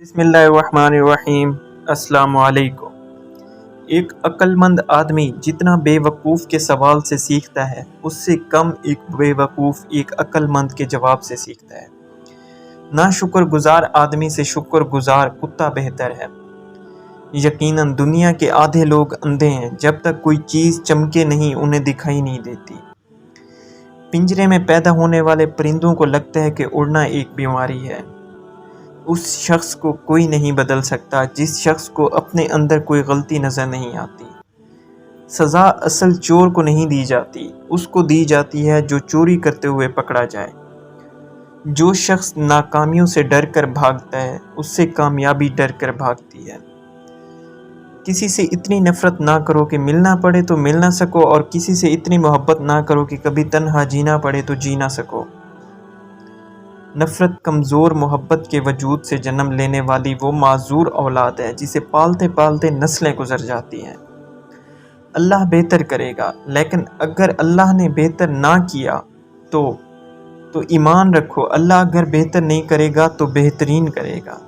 بسم اللہ الرحمن الرحیم۔ السلام علیکم۔ ایک عقل مند آدمی جتنا بے وقوف کے سوال سے سیکھتا ہے، اس سے کم ایک بے وقوف ایک عقل مند کے جواب سے سیکھتا ہے۔ نا شکر گزار آدمی سے شکر گزار کتا بہتر ہے۔ یقیناً دنیا کے آدھے لوگ اندھے ہیں، جب تک کوئی چیز چمکے نہیں انہیں دکھائی نہیں دیتی۔ پنجرے میں پیدا ہونے والے پرندوں کو لگتا ہے کہ اڑنا ایک بیماری ہے۔ اس شخص کو کوئی نہیں بدل سکتا جس شخص کو اپنے اندر کوئی غلطی نظر نہیں آتی۔ سزا اصل چور کو نہیں دی جاتی، اس کو دی جاتی ہے جو چوری کرتے ہوئے پکڑا جائے۔ جو شخص ناکامیوں سے ڈر کر بھاگتا ہے، اس سے کامیابی ڈر کر بھاگتی ہے۔ کسی سے اتنی نفرت نہ کرو کہ ملنا پڑے تو مل نہ سکو، اور کسی سے اتنی محبت نہ کرو کہ کبھی تنہا جینا پڑے تو جی نہ سکو۔ نفرت کمزور محبت کے وجود سے جنم لینے والی وہ معذور اولاد ہے جسے پالتے پالتے نسلیں گزر جاتی ہیں۔ اللہ بہتر کرے گا، لیکن اگر اللہ نے بہتر نہ کیا تو ایمان رکھو، اللہ اگر بہتر نہیں کرے گا تو بہترین کرے گا۔